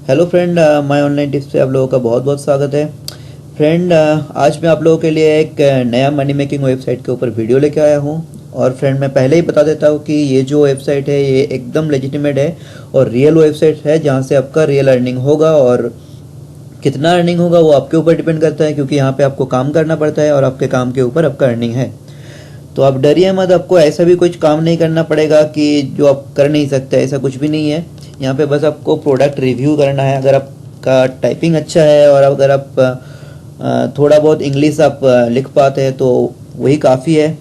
Hello friend, my online tips पे आप लोगों का बहुत बहुत स्वागत है। फ्रेंड, आज मैं आप लोगों के लिए एक नया मनी मेकिंग वेबसाइट के ऊपर वीडियो लेके आया हूँ। और फ्रेंड, मैं पहले ही बता देता हूँ कि ये जो वेबसाइट है ये एकदम लेजिटिमेट है और रियल वेबसाइट है, जहाँ से आपका रियल अर्निंग होगा। और कितना अर्निंग होगा वो आपके ऊपर डिपेंड करता है, क्योंकि यहाँ पे आपको काम करना पड़ता है और आपके काम के ऊपर आपका अर्निंग है। तो आप डरिए मत, आपको ऐसा भी कुछ काम नहीं करना पड़ेगा कि जो आप कर नहीं सकते, ऐसा कुछ भी नहीं है। यहाँ पे बस आपको प्रोडक्ट रिव्यू करना है। अगर आपका टाइपिंग अच्छा है और अगर आप थोड़ा बहुत इंग्लिश आप लिख पाते हैं तो वही काफ़ी है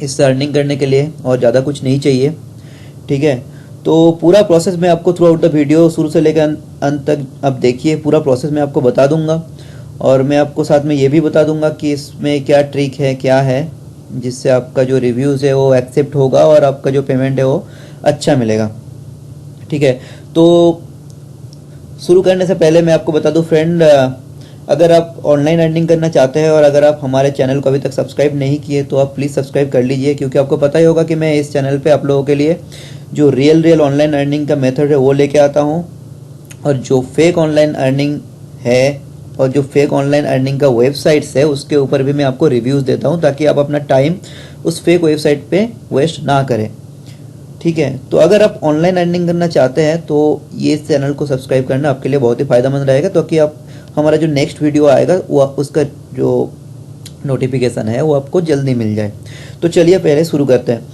इससे अर्निंग करने के लिए, और ज़्यादा कुछ नहीं चाहिए। ठीक है, तो पूरा प्रोसेस मैं आपको थ्रू आउट द वीडियो शुरू से लेकर अंत तक आप देखिए, पूरा प्रोसेस मैं आपको बता दूंगा। और मैं आपको साथ में ये भी बता दूंगा कि इसमें क्या ट्रिक है, क्या है, जिससे आपका जो रिव्यूज़ है वो एक्सेप्ट होगा और आपका जो पेमेंट है वो अच्छा मिलेगा। ठीक है, तो शुरू करने से पहले मैं आपको बता दूं फ्रेंड, अगर आप ऑनलाइन अर्निंग करना चाहते हैं और अगर आप हमारे चैनल को अभी तक सब्सक्राइब नहीं किए तो आप प्लीज़ सब्सक्राइब कर लीजिए, क्योंकि आपको पता ही होगा कि मैं इस चैनल पे आप लोगों के लिए जो रियल ऑनलाइन अर्निंग का मेथड है वो लेके आता हूँ, और जो फेक ऑनलाइन अर्निंग है और जो फेक ऑनलाइन अर्निंग का वेबसाइट्स है उसके ऊपर भी मैं आपको रिव्यूज़ देता हूँ, ताकि आप अपना टाइम उस फेक वेबसाइट पे वेस्ट ना करें। ठीक है, तो अगर आप ऑनलाइन अर्निंग करना चाहते हैं तो ये चैनल को सब्सक्राइब करना आपके लिए बहुत ही फ़ायदेमंद रहेगा, तो कि आप हमारा जो नेक्स्ट वीडियो आएगा वो उसका जो नोटिफिकेशन है वो आपको जल्दी मिल जाए। तो चलिए पहले शुरू करते हैं।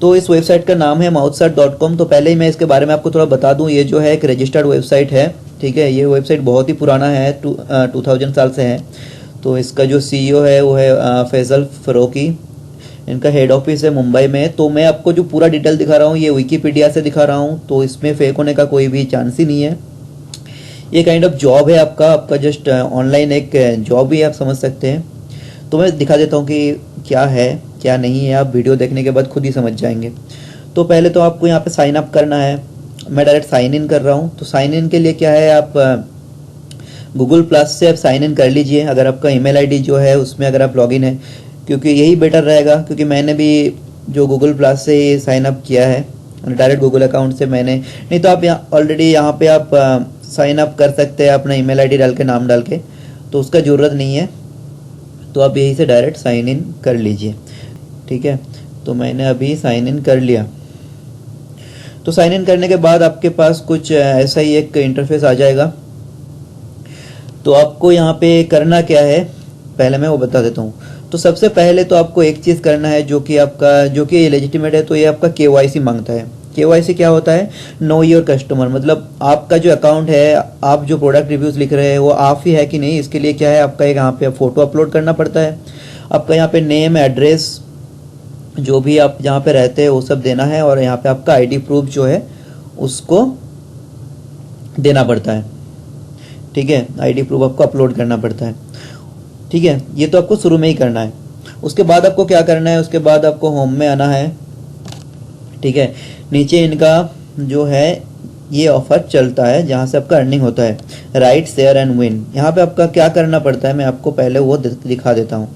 तो इस वेबसाइट का नाम है mouthsart.com। तो पहले ही मैं इसके बारे में आपको थोड़ा बता दूं, ये जो है एक रजिस्टर्ड वेबसाइट है। ठीक है, ये वेबसाइट बहुत ही पुराना है, 2000 साल से है। तो इसका जो CEO है वो है फैजल फ़रूकी। इनका हेड ऑफिस है मुंबई में। तो मैं आपको जो पूरा डिटेल दिखा रहा हूँ ये विकीपीडिया से दिखा रहा हूँ, तो इसमें फेक होने का कोई भी चांस ही नहीं है। ये काइंड ऑफ जॉब है आपका जस्ट ऑनलाइन एक जॉब ही आप समझ सकते हैं। तो मैं दिखा देता हूँ कि क्या है क्या नहीं है, आप वीडियो देखने के बाद खुद ही समझ जाएंगे। तो पहले तो आपको यहाँ पे साइन अप करना है। मैं डायरेक्ट साइन इन कर रहा हूँ। तो साइन इन के लिए क्या है, आप गूगल प्लस से आप साइन इन कर लीजिए। अगर आपका ईमेल आईडी जो है उसमें अगर आप लॉगिन है, क्योंकि यही बेटर रहेगा, क्योंकि मैंने भी जो गूगल प्लस से साइन अप किया है डायरेक्ट गूगल अकाउंट से मैंने, नहीं तो आप यहाँ ऑलरेडी यहाँ पे आप साइन अप कर सकते हैं अपना ईमेल आईडी डाल के, नाम डाल के, तो उसका ज़रूरत नहीं है। तो आप यहीं से डायरेक्ट साइन इन कर लीजिए। ठीक है, तो मैंने अभी साइन इन कर लिया। तो साइन इन करने के बाद आपके पास कुछ ऐसा ही एक इंटरफेस आ जाएगा। तो आपको यहाँ पे करना क्या है पहले मैं वो बता देता हूँ। तो सबसे पहले तो आपको एक चीज़ करना है जो कि लेजिटिमेट है, तो ये आपका KYC मांगता है। KYC क्या होता है, नो योर कस्टमर, मतलब आपका जो अकाउंट है, आप जो प्रोडक्ट रिव्यूज़ लिख रहे हैं वो आप ही है कि नहीं, इसके लिए क्या है, आपका एक यहाँ पे फ़ोटो अपलोड करना पड़ता है। आपका यहाँ पे नेम, एड्रेस, जो भी आप जहाँ पे रहते हैं वो सब देना है, और यहाँ पे आपका ID प्रूफ जो है उसको देना पड़ता है। ठीक है, ID प्रूफ आपको अपलोड करना पड़ता है। ठीक है, ये तो आपको शुरू में ही करना है। उसके बाद आपको क्या करना है, उसके बाद आपको होम में आना है। ठीक है, नीचे इनका जो है ये ऑफर चलता है जहाँ से आपका अर्निंग होता है, राइट, शेयर एंड विन। यहाँ पे आपका क्या करना पड़ता है मैं आपको पहले वो दिखा देता हूँ।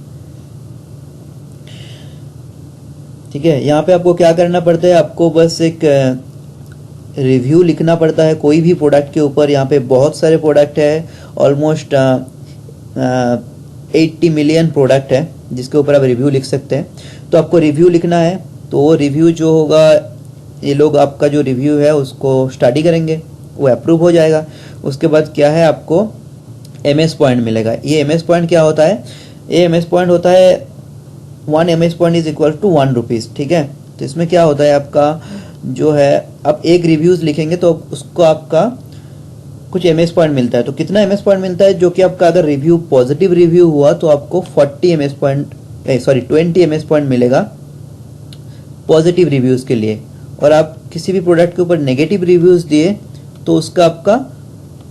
ठीक है, यहाँ पे आपको क्या करना पड़ता है, आपको बस एक रिव्यू लिखना पड़ता है कोई भी प्रोडक्ट के ऊपर। यहाँ पे बहुत सारे प्रोडक्ट है, ऑलमोस्ट 80 मिलियन प्रोडक्ट है जिसके ऊपर आप रिव्यू लिख सकते हैं। तो आपको रिव्यू लिखना है। तो वो रिव्यू जो होगा, ये लोग आपका जो रिव्यू है उसको स्टडी करेंगे, वो अप्रूव हो जाएगा। उसके बाद क्या है, आपको MS पॉइंट मिलेगा। ये MS पॉइंट क्या होता है, ये MS पॉइंट होता है 1 MS point is equal to 1 rupees. ठीक है, तो इसमें क्या होता है, आपका जो है आप एक रिव्यूज़ लिखेंगे तो उसको आपका कुछ MS पॉइंट मिलता है। तो कितना MS पॉइंट मिलता है, जो कि आपका अगर रिव्यू पॉजिटिव रिव्यू हुआ तो आपको 20 MS पॉइंट मिलेगा पॉजिटिव रिव्यूज़ के लिए। और आप किसी भी प्रोडक्ट के ऊपर नेगेटिव रिव्यूज़ दिए तो उसका आपका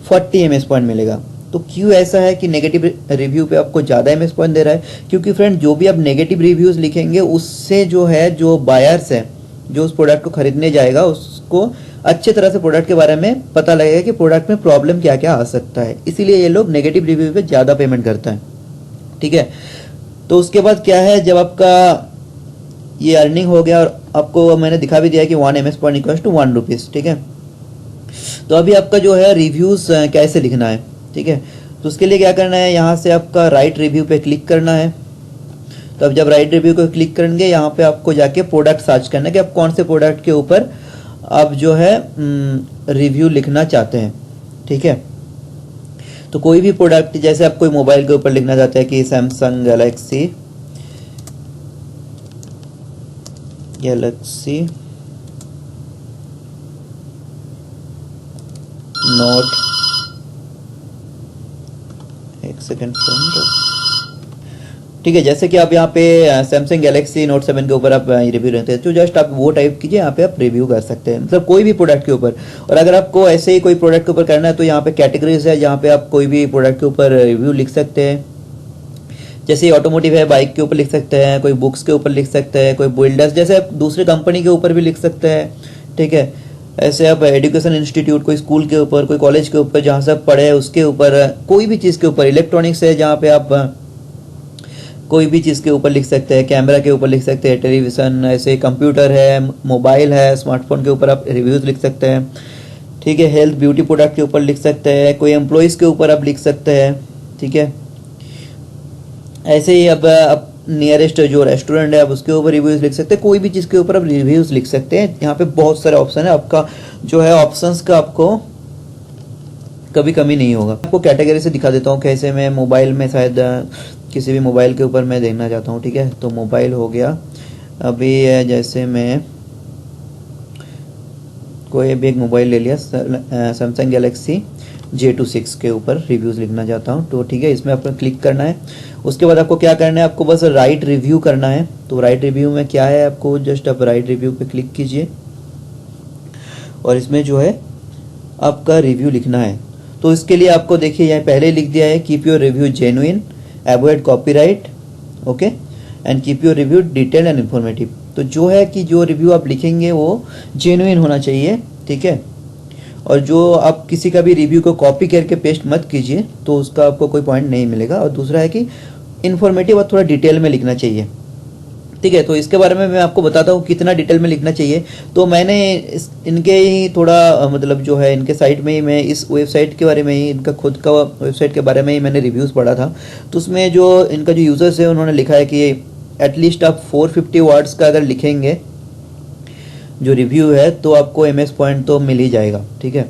40 MS पॉइंट मिलेगा। तो क्यों ऐसा है कि नेगेटिव रिव्यू पे आपको ज़्यादा MS पॉइंट दे रहा है, क्योंकि फ्रेंड जो भी आप नेगेटिव रिव्यूज़ लिखेंगे उससे जो है, जो बायर्स है, जो उस प्रोडक्ट को खरीदने जाएगा, उसको अच्छे तरह से प्रोडक्ट के बारे में पता लगेगा कि प्रोडक्ट में प्रॉब्लम क्या क्या आ सकता है। इसीलिए ये लोग नेगेटिव रिव्यू पे ज़्यादा पेमेंट करते हैं। ठीक है, तो उसके बाद क्या है, जब आपका ये अर्निंग हो गया और आपको मैंने दिखा भी दिया कि 1 MS point equals to 1 rupees. ठीक है, तो अभी आपका जो है रिव्यूज़ कैसे लिखना है, ठीक है। तो उसके लिए क्या करना है, यहाँ से आपका राइट रिव्यू पे क्लिक करना है। तो अब जब राइट रिव्यू को क्लिक करेंगे यहाँ पे आपको जाके प्रोडक्ट सर्च करना है कि आप कौन से प्रोडक्ट के ऊपर आप जो है रिव्यू लिखना चाहते हैं, ठीक है। तो कोई भी प्रोडक्ट, जैसे आप कोई मोबाइल के ऊपर लिखना चाहते हैं कि सैमसंग गैलेक्सी नोट, एक सेकेंड, ठीक है। जैसे कि आप यहाँ पे सैमसंग गैलेक्सी नोट 7 के ऊपर आप रिव्यू रहते हैं, तो जस्ट आप वो टाइप कीजिए, यहाँ पे आप रिव्यू कर सकते हैं, मतलब कोई भी प्रोडक्ट के ऊपर। और अगर आपको ऐसे ही कोई प्रोडक्ट के ऊपर करना है तो यहाँ पे कैटेगरीज है, जहाँ पे आप कोई भी प्रोडक्ट के ऊपर रिव्यू लिख सकते हैं। जैसे ऑटोमोटिव है, बाइक के ऊपर लिख सकते हैं, कोई बुक्स के ऊपर लिख सकते हैं, कोई बिल्डर्स, जैसे आप दूसरी कंपनी के ऊपर भी लिख सकते हैं, ठीक है। ऐसे आप एजुकेशन इंस्टीट्यूट, कोई स्कूल के ऊपर, कोई कॉलेज के ऊपर जहाँ से आप पढ़े उसके ऊपर, कोई भी चीज़ के ऊपर, इलेक्ट्रॉनिक्स है जहाँ पे आप कोई भी चीज़ के ऊपर लिख सकते हैं, कैमरा के ऊपर लिख सकते हैं, टेलीविज़न, ऐसे कंप्यूटर है, मोबाइल है, स्मार्टफोन के ऊपर आप रिव्यूज़ लिख सकते हैं, ठीक है। हेल्थ ब्यूटी प्रोडक्ट के ऊपर लिख सकते हैं, कोई एम्प्लॉयज़ के ऊपर आप लिख सकते हैं, ठीक है। ऐसे ही अब नियरेस्ट जो रेस्टोरेंट है आप उसके ऊपर रिव्यूज़ लिख सकते हैं, कोई भी चीज़ के ऊपर आप रिव्यूज़ लिख सकते हैं। यहाँ पे बहुत सारे ऑप्शन है, आपका जो है ऑप्शंस का आपको कभी कमी नहीं होगा। आपको कैटेगरी से दिखा देता हूँ कैसे। मैं मोबाइल में शायद किसी भी मोबाइल के ऊपर मैं देखना चाहता हूँ, ठीक है। तो मोबाइल हो गया, अभी जैसे मैं कोई भी एक मोबाइल ले लिया, सैमसंग गैलेक्सी J26 के ऊपर रिव्यूज़ लिखना चाहता हूँ, तो ठीक है, इसमें आपको क्लिक करना है। उसके बाद आपको क्या करना है, आपको बस राइट रिव्यू करना है। तो राइट रिव्यू में क्या है, आपको जस्ट आप राइट रिव्यू पे क्लिक कीजिए और इसमें जो है आपका रिव्यू लिखना है। तो इसके लिए आपको देखिए यहाँ पहले लिख दिया है, keep your review genuine, avoid copyright, okay, and keep your review detailed and informative. तो जो है कि जो रिव्यू आप लिखेंगे वो जेन्युइन होना चाहिए, ठीक है। और जो आप किसी का भी रिव्यू को कॉपी करके पेस्ट मत कीजिए, तो उसका आपको कोई पॉइंट नहीं मिलेगा। और दूसरा है कि इन्फॉर्मेटिव और थोड़ा डिटेल में लिखना चाहिए, ठीक है। तो इसके बारे में मैं आपको बताता हूँ कितना डिटेल में लिखना चाहिए। तो मैंने इनके ही थोड़ा मतलब जो है इनके साइट में ही, मैं इस वेबसाइट के बारे में ही, इनका खुद का वेबसाइट के बारे में ही मैंने रिव्यूज़ पढ़ा था। तो उसमें जो इनका जो यूज़र्स है उन्होंने लिखा है कि एटलीस्ट आप 450 वर्ड्स का अगर लिखेंगे जो रिव्यू है तो आपको MS पॉइंट तो मिल ही जाएगा, ठीक है।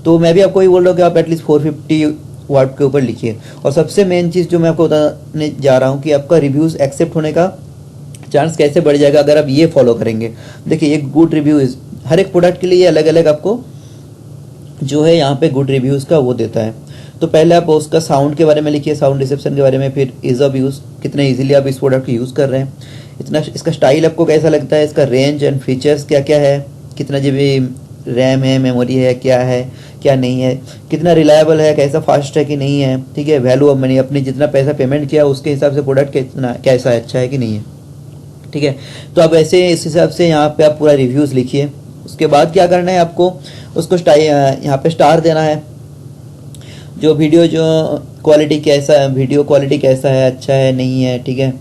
तो मैं भी आपको ये बोल रहा हूँ कि आप एटलीस्ट 450 वर्ड के ऊपर लिखिए। और सबसे मेन चीज़ जो मैं आपको बताने जा रहा हूँ कि आपका रिव्यूज़ एक्सेप्ट होने का चांस कैसे बढ़ जाएगा अगर आप ये फॉलो करेंगे। देखिए, एक गुड रिव्यू इज, हर एक प्रोडक्ट के लिए अलग अलग आपको जो है यहाँ पे गुड रिव्यूज़ का वो देता है। तो पहले आप उसका साउंड के बारे में लिखिए, साउंड रिसेप्शन के बारे में, फिर ईज़ ऑफ यूज़, कितने इजीली आप इस प्रोडक्ट को यूज़ कर रहे हैं, इतना इसका स्टाइल आपको कैसा लगता है, इसका रेंज एंड फीचर्स क्या क्या है, कितना GB रैम है, मेमोरी है, क्या है क्या नहीं है, कितना रिलायबल है, कैसा फास्ट है कि नहीं है, ठीक है। वैल्यू ऑफ मनी, अपनी जितना पैसा पेमेंट किया उसके हिसाब से प्रोडक्ट कितना कैसा है, अच्छा है कि नहीं है, ठीक है। तो अब ऐसे इस हिसाब से यहाँ पे आप पूरा रिव्यूज़ लिखिए। उसके बाद क्या करना है, आपको उसको यहाँ पे स्टार देना है। जो वीडियो जो क्वालिटी कैसा है, वीडियो क्वालिटी कैसा है, अच्छा है नहीं है, ठीक है।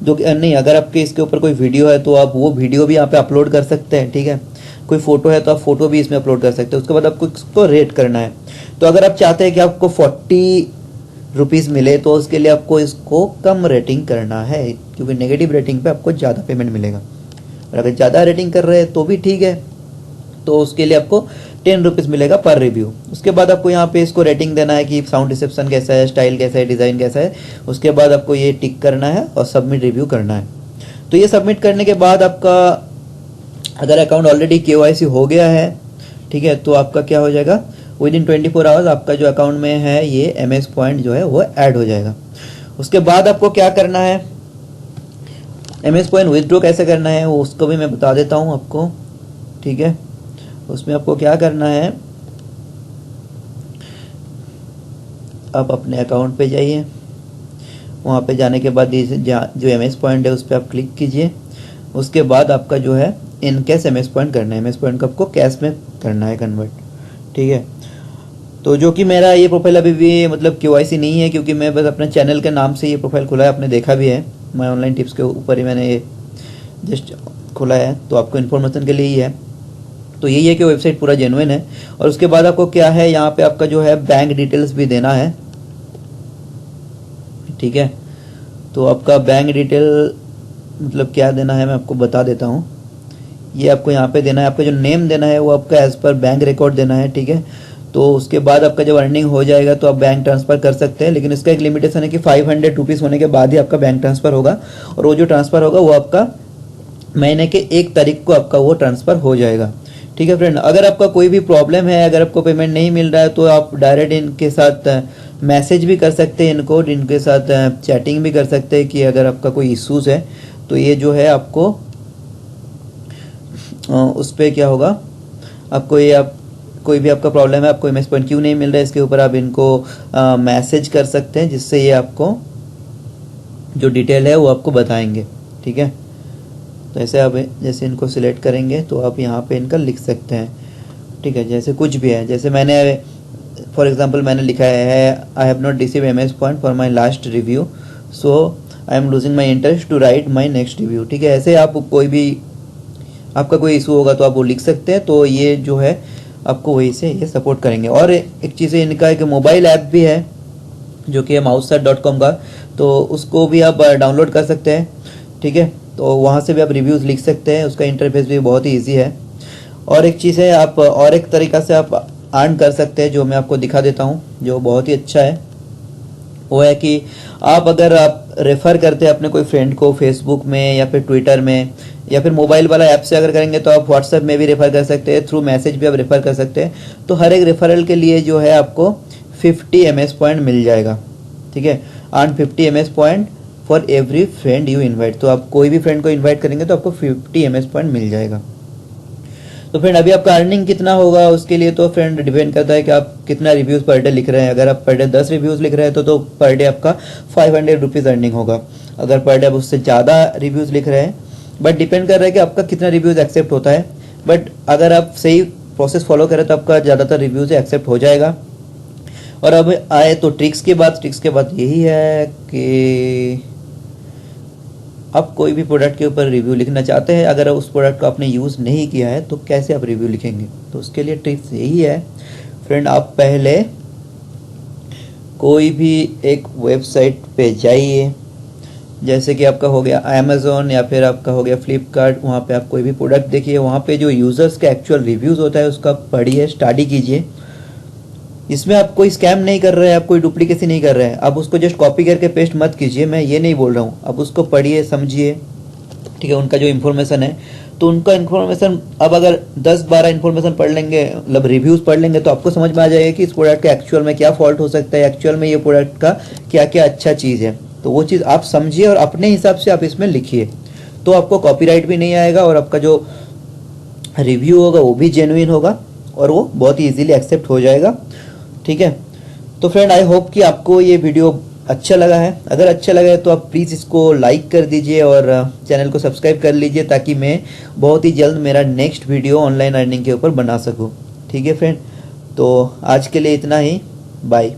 जो नहीं, अगर आपके इसके ऊपर कोई वीडियो है तो आप वो वीडियो भी यहाँ पे अपलोड कर सकते हैं, ठीक है। कोई फोटो है तो आप फोटो भी इसमें अपलोड कर सकते हैं। उसके बाद आपको इसको रेट करना है। तो अगर आप चाहते हैं कि आपको 40 रुपीज़ मिले तो उसके लिए आपको इसको कम रेटिंग करना है, क्योंकि नेगेटिव रेटिंग पे आपको ज़्यादा पेमेंट मिलेगा। और अगर ज़्यादा रेटिंग कर रहे हैं तो भी ठीक है, तो उसके लिए आपको 10 रुपीज़ मिलेगा पर रिव्यू। उसके बाद आपको यहाँ पे इसको रेटिंग देना है कि साउंड रिसेप्शन कैसा है, स्टाइल कैसा है, डिज़ाइन कैसा है। उसके बाद आपको ये टिक करना है और सबमिट रिव्यू करना है। तो ये सबमिट करने के बाद आपका अगर अकाउंट ऑलरेडी KYC हो गया है, ठीक है, तो आपका क्या हो जाएगा, विदिन 24 आवर्स आपका जो अकाउंट में है ये MS पॉइंट जो है वो ऐड हो जाएगा। उसके बाद आपको क्या करना है, MS पॉइंट विथड्रॉ कैसे करना है वो उसको भी मैं बता देता हूँ आपको, ठीक है। उसमें आपको क्या करना है, आप अपने अकाउंट पे जाइए, वहाँ पे जाने के बाद जो MS पॉइंट है उस पर आप क्लिक कीजिए। उसके बाद आपका जो है इन कैश MS पॉइंट करना है, MS पॉइंट को आपको कैश में करना है कन्वर्ट, ठीक है। तो जो कि मेरा ये प्रोफाइल अभी भी मतलब KYC नहीं है, क्योंकि मैं बस अपने चैनल के नाम से ये प्रोफाइल खुला है, आपने देखा भी है, मैं ऑनलाइन टिप्स के ऊपर ही मैंने ये जस्ट खुला है, तो आपको इन्फॉर्मेशन के लिए ही है। तो यही है कि वेबसाइट पूरा जेन्युइन है। और उसके बाद आपको क्या है, यहाँ पे आपका जो है बैंक डिटेल्स भी देना है, ठीक है। तो आपका बैंक डिटेल मतलब क्या देना है मैं आपको बता देता हूँ। ये आपको यहाँ पे देना है, आपका जो नेम देना है वो आपका एज पर बैंक रिकॉर्ड देना है, ठीक है। तो उसके बाद आपका जब अर्निंग हो जाएगा तो आप बैंक ट्रांसफ़र कर सकते हैं, लेकिन इसका एक लिमिटेशन है कि 500 रुपीज़ होने के बाद ही आपका बैंक ट्रांसफ़र होगा। और वो जो ट्रांसफ़र होगा वो आपका महीने के 1 तारीख को आपका वो ट्रांसफ़र हो जाएगा, ठीक है फ्रेंड। अगर आपका कोई भी प्रॉब्लम है, अगर आपको पेमेंट नहीं मिल रहा है तो आप डायरेक्ट इनके साथ मैसेज भी कर सकते हैं, इनके साथ चैटिंग भी कर सकते हैं कि अगर आपका कोई इश्यूज़ है तो ये जो है आपको उस पर क्या होगा, आपको ये आप कोई भी आपका प्रॉब्लम है, आपको एमएस पॉइंट क्यों नहीं मिल रहा है, इसके ऊपर आप इनको मैसेज कर सकते हैं, जिससे ये आपको जो डिटेल है वो आपको बताएंगे, ठीक है। तो ऐसे आप जैसे इनको सिलेक्ट करेंगे तो आप यहाँ पे इनका लिख सकते हैं, ठीक है। जैसे कुछ भी है, जैसे मैंने फॉर एग्जांपल मैंने लिखा है I have not receive MS point for my last review, so I am losing my interest to write my next review, ठीक है। ऐसे आप कोई भी आपका कोई इशू होगा तो आप वो लिख सकते हैं, तो ये जो है आपको वही से ये सपोर्ट करेंगे। और एक चीज़ इनका एक मोबाइल ऐप भी है जो कि है mousesat.com का, तो उसको भी आप डाउनलोड कर सकते हैं, ठीक है। तो वहाँ से भी आप रिव्यूज़ लिख सकते हैं, उसका इंटरफेस भी बहुत ही ईजी है। और एक चीज़ है, आप और एक तरीका से आप अर्न कर सकते हैं जो मैं आपको दिखा देता हूँ, जो बहुत ही अच्छा है। वो है कि आप अगर आप रेफ़र करते हैं अपने कोई फ्रेंड को फेसबुक में या फिर ट्विटर में या फिर मोबाइल वाला ऐप से अगर करेंगे तो आप व्हाट्सएप में भी रेफ़र कर सकते हैं, थ्रू मैसेज भी आप रेफ़र कर सकते हैं। तो हर एक रेफरल के लिए जो है आपको 50 एमएस पॉइंट मिल जाएगा, ठीक है। Earn 50 MS point for every friend you invite, तो आप कोई भी फ्रेंड को इन्वाइट करेंगे तो आपको 50 एमएस पॉइंट मिल जाएगा। तो फ्रेंड अभी आपका अर्निंग कितना होगा उसके लिए तो फ्रेंड डिपेंड करता है कि आप कितना रिव्यूज़ पर डे लिख रहे हैं। अगर आप पर डे 10 रिव्यूज़ लिख रहे हैं तो पर डे आपका 500 रुपीज़ अर्निंग होगा। अगर पर डे आप उससे ज़्यादा रिव्यूज़ लिख रहे हैं, बट डिपेंड कर रहा है कि आपका कितना रिव्यूज़ एक्सेप्ट होता है। बट अगर आप सही प्रोसेस फॉलो करें तो आपका ज़्यादातर रिव्यूज़ एक्सेप्ट हो जाएगा। और अब आए तो ट्रिक्स के बाद यही है कि आप कोई भी प्रोडक्ट के ऊपर रिव्यू लिखना चाहते हैं, अगर उस प्रोडक्ट को आपने यूज़ नहीं किया है तो कैसे आप रिव्यू लिखेंगे, तो उसके लिए ट्रिक्स यही है फ्रेंड। आप पहले कोई भी एक वेबसाइट पे जाइए, जैसे कि आपका हो गया अमेज़ॉन या फिर आपका हो गया फ्लिपकार्ट, वहाँ पे आप कोई भी प्रोडक्ट देखिए, वहाँ पे जो यूज़र्स का एक्चुअल रिव्यूज़ होता है उसका पढ़िए, स्टडी कीजिए। इसमें आप कोई स्कैम नहीं कर रहे हैं, आप कोई डुप्लीकेसी नहीं कर रहे हैं, आप उसको जस्ट कॉपी करके पेस्ट मत कीजिए, मैं ये नहीं बोल रहा हूँ। आप उसको पढ़िए, समझिए, ठीक है। उनका जो इन्फॉर्मेशन है तो उनका इन्फॉर्मेशन अब अगर 10-12 इन्फॉर्मेशन पढ़ लेंगे, मतलब रिव्यूज़ पढ़ लेंगे, तो आपको समझ में आ जाएगा कि इस प्रोडक्ट का एक्चुअल में क्या फॉल्ट हो सकता है, एक्चुअल में ये प्रोडक्ट का क्या क्या अच्छा चीज़ है। तो वो चीज़ आप समझिए और अपने हिसाब से आप इसमें लिखिए, तो आपको कॉपीराइट भी नहीं आएगा और आपका जो रिव्यू होगा वो भी जेन्युइन होगा और वो बहुत ही ईजिली एक्सेप्ट हो जाएगा, ठीक है। तो फ्रेंड आई होप कि आपको ये वीडियो अच्छा लगा है। अगर अच्छा लगा है तो आप प्लीज़ इसको लाइक कर दीजिए और चैनल को सब्सक्राइब कर लीजिए, ताकि मैं बहुत ही जल्द मेरा नेक्स्ट वीडियो ऑनलाइन अर्निंग के ऊपर बना सकूं, ठीक है फ्रेंड। तो आज के लिए इतना ही, बाय।